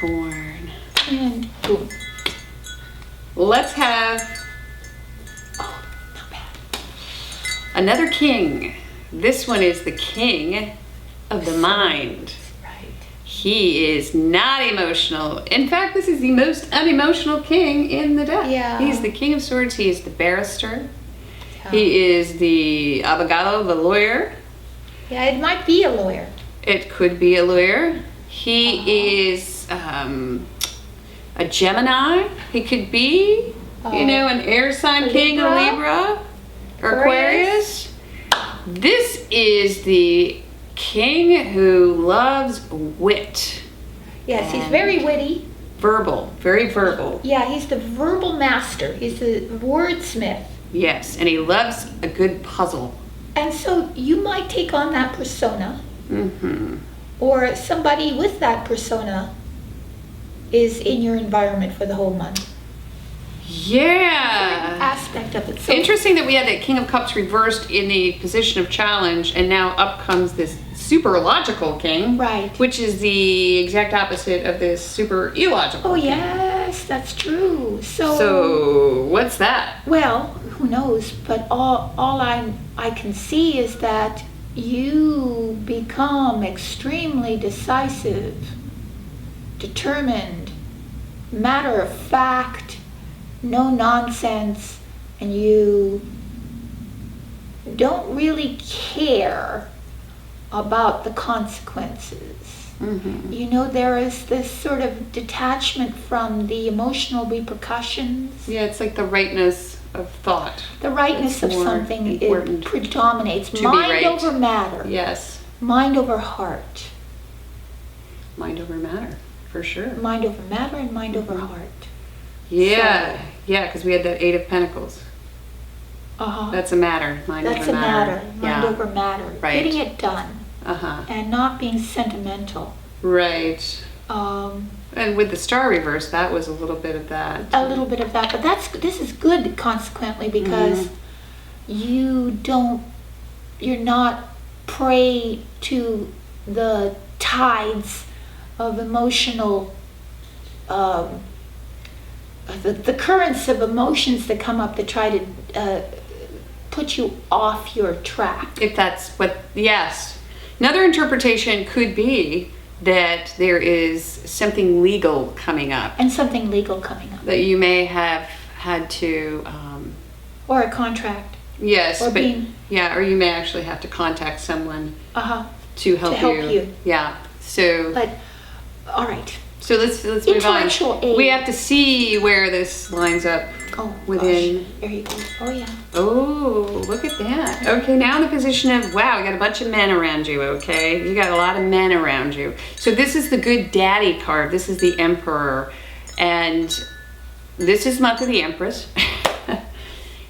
Capricorn. And boom. Let's have Not bad. another king. This one is the king of the mind. Right. He is not emotional. In fact, this is the most unemotional king in the deck. Yeah. He's the king of swords. He is the barrister. Yeah. He is the abogado, the lawyer. Yeah, it might be a lawyer. It could be a lawyer. He is a Gemini. He could be, an air sign king, a Libra, or Aquarius. This is the king who loves wit. Yes, he's very witty. Verbal, very verbal. Yeah, he's the verbal master. He's the wordsmith. Yes, and he loves a good puzzle. And so you might take on that persona, Mm-hmm. or somebody with that persona is in your environment for the whole month. Yeah. Aspect of it. So Interesting that we had that King of Cups reversed in the position of challenge, and now up comes this super logical king. Right. Which is the exact opposite of this super illogical Oh king. yes, that's true. So what's that? Well, who knows? But all I can see is that you become extremely decisive, determined, matter of fact, no nonsense, and you don't really care about the consequences. Mm-hmm. You know, there is this sort of detachment from the emotional repercussions. Yeah, it's like the rightness of thought. The rightness of That's more something, important it predominates. to be Mind right. over matter. Yes. Mind over heart. Mind over matter, for sure. Mind over matter and mind over heart. Yeah. Yeah, because we had the Eight of Pentacles. Uh-huh. That's a matter. Mind That's over a matter. Mind Yeah. over matter. Right. Getting it done. Uh-huh. And not being sentimental. Right. And with the star reverse, that was a little bit of that. A little bit of that. But this is good, consequently, because you're not prey to the tides of emotional, the currents of emotions that come up that try to put you off your track. If that's what, yes. Another interpretation could be that there is something legal coming up And something legal coming up. that you may have had to, Or a contract. yes, Or but being- yeah, or you may actually have to contact someone Uh-huh. to help help you. you. Yeah. So But, all right. let's move on. Intellectual aid. We have to see where this lines up Oh, within. gosh. There you go. Oh, yeah. Oh, look at that. Okay, now in the position of, wow, you got a bunch of men around you, okay? You got a lot of men around you. So this is the good daddy card. This is the Emperor. And this is month of the Empress.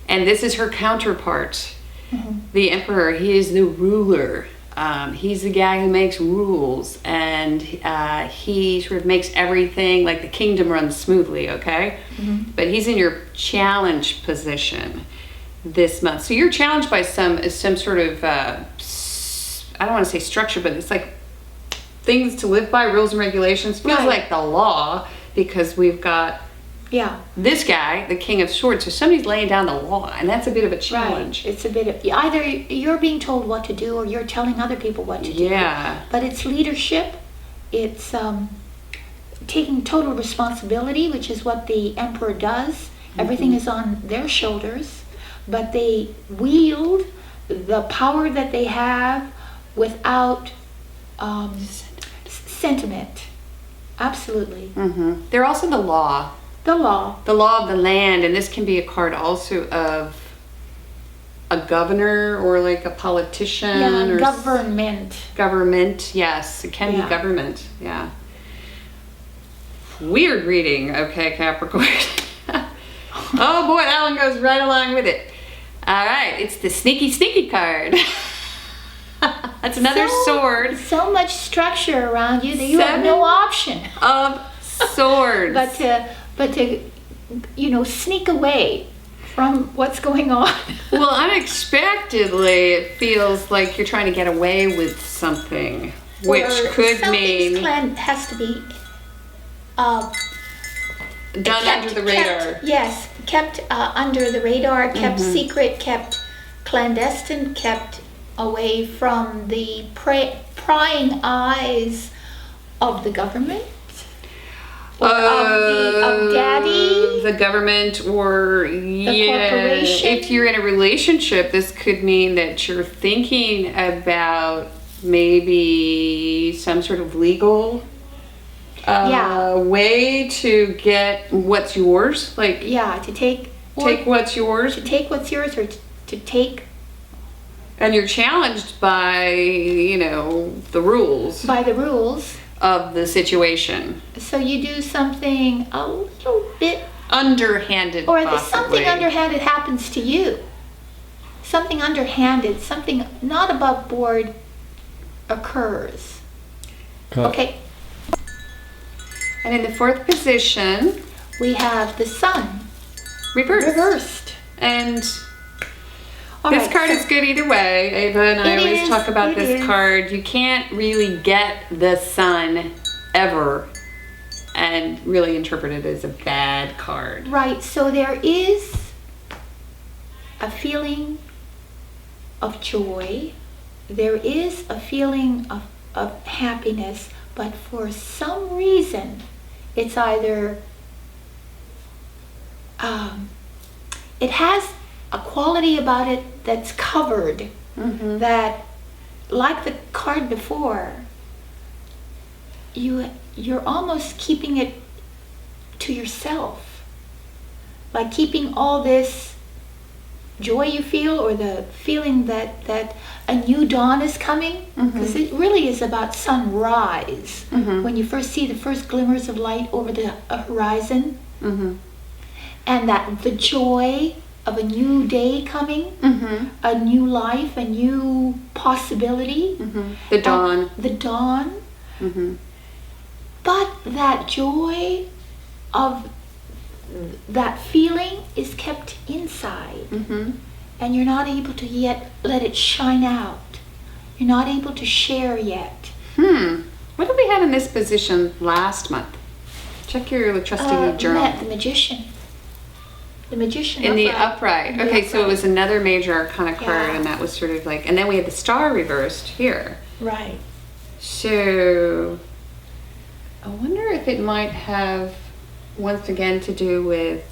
And this is her counterpart. The Emperor, he is the ruler. He's the guy who makes rules, and he sort of makes everything, like the kingdom runs smoothly, okay? But he's in your challenge position this month. So you're challenged by some sort of, I don't want to say structure, but it's like things to live by, rules and regulations. Feels Right. like the law, because we've got Yeah. this guy, the King of Swords. So somebody's laying down the law, and that's a bit of a Right. challenge. It's a bit of, either you're being told what to do or you're telling other people what to do. Yeah. But it's leadership. It's taking total responsibility, which is what the Emperor does. Everything is on their shoulders, but they wield the power that they have without sentiment. Absolutely. They're also the law. The law. The law of the land, and this can be a card also of a governor or like a politician Yeah, or government. government. Yes, it can Yeah. be government. Yeah. Weird reading. Okay, Capricorn. Oh boy, that one goes right along with it. All right, it's the sneaky card. That's another sword So much structure around you that you have no option of swords. but to sneak away from what's going on. Well, unexpectedly, it feels like you're trying to get away with something, which Or could something's mean has to be Done under the radar. Yes, kept under the radar, kept secret, kept clandestine, kept away from the prying eyes of the government. Or of daddy, the government, or corporation. If you're in a relationship, this could mean that you're thinking about maybe some sort of legal way to get what's yours. Like to take what's yours. To take what's yours, or to take. And you're challenged by the rules. By the rules of the situation. So you do something a little bit underhanded, or possibly. Something underhanded happens to you. Something underhanded, something not above board occurs. Okay. And in the fourth position, we have the sun reversed. And this card is good either way. Ava and I always talk about this card. You can't really get the sun ever and really interpret it as a bad card. Right. So there is a feeling of joy. There is a feeling of happiness. But for some reason, it's either it has a quality about it that's covered, that, like the card before, you're almost keeping it to yourself, like keeping all this joy you feel, or the feeling that a new dawn is coming, because it really is about sunrise. When you first see the first glimmers of light over the horizon, and that the joy of a new day coming, a new life, a new possibility. The dawn. The dawn. But that joy of that feeling is kept inside. And you're not able to yet let it shine out. You're not able to share yet. What did we have in this position last month? Check your trusty journal. The Magician. The Magician in upright. the upright. The Okay, upright. so it was another major arcana card, Yeah. and that was sort of like, and then we had the star reversed here. Right. So I wonder if it might have once again to do with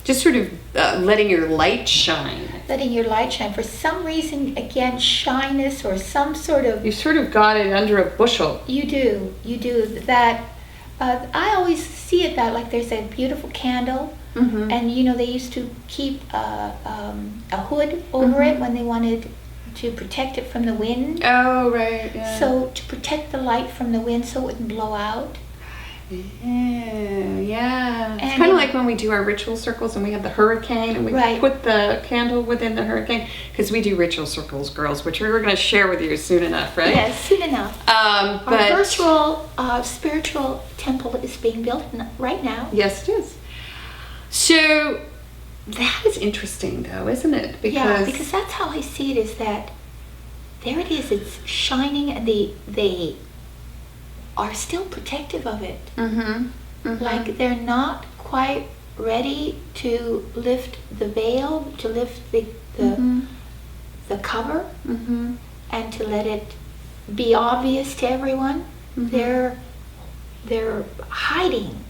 just sort of letting your light shine. Letting your light shine. For some reason, again, shyness or some sort of... You sort of got it under a bushel. You do. That, I always see it that, like, there's a beautiful candle, and, they used to keep a hood over it when they wanted to protect it from the wind. Oh, right, yeah. So, to protect the light from the wind so it wouldn't blow out. Yeah. It's kind of like when we do our ritual circles and we have the hurricane and we put the candle within the hurricane, because we do ritual circles, girls, which we're going to share with you soon enough, right? Yes, soon enough. Our virtual spiritual temple is being built right now. Yes, it is. So that is interesting, though, isn't it? Because that's how I see it, is that there it is, it's shining, and they are still protective of it. Like they're not quite ready to lift the veil, to lift the cover, and to let it be obvious to everyone. They're hiding.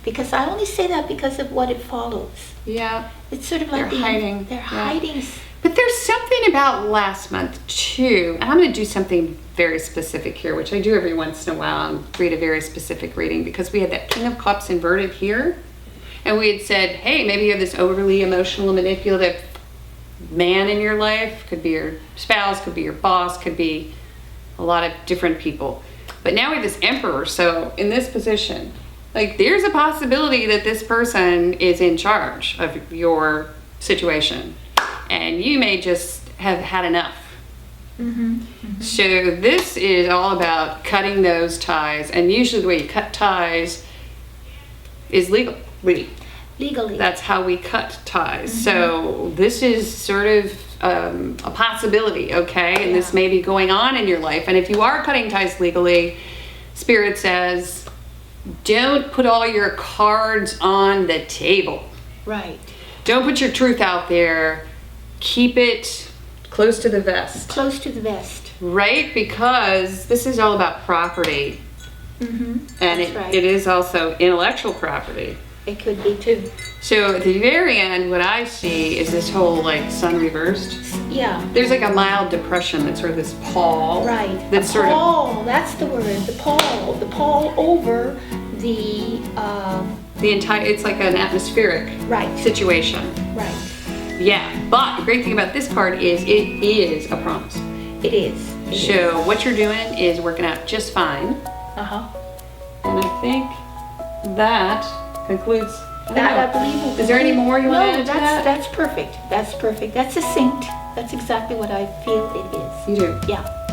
Because I only say that because of what it follows. Yeah. It's sort of like they're hiding. They're hiding. But there's something about last month too, and I'm going to do something very specific here, which I do every once in a while, and read a very specific reading, because we had that King of Cups inverted here, and we had said, hey, maybe you have this overly emotional and manipulative man in your life. Could be your spouse, could be your boss, could be a lot of different people. But now we have this Emperor, so in this position, like, there's a possibility that this person is in charge of your situation, and you may just have had enough. So this is all about cutting those ties, and usually the way you cut ties is legally. That's how we cut ties. So this is sort of a possibility, okay? And this may be going on in your life, and if you are cutting ties legally, Spirit says, don't put all your cards on the table. Right. Don't put your truth out there. Keep it close to the vest. Close to the vest. Right? Because this is all about property. Mm-hmm. And That's right. it is also intellectual property. It could be too. So at the very end, what I see is this whole like sun reversed. Yeah. There's like a mild depression that's sort of this pall. Right. That's the sort of pall, that's the word. The pall. The pall over the the entire, it's like an atmospheric right. situation. Right. Yeah, but the great thing about this card is it is a promise. It is. So what you're doing is working out just fine. Uh-huh. And I think that concludes. That I believe will Is there any more you want to add to that's, that? that's perfect. That's perfect. That's succinct. That's exactly what I feel it is. You do. Yeah.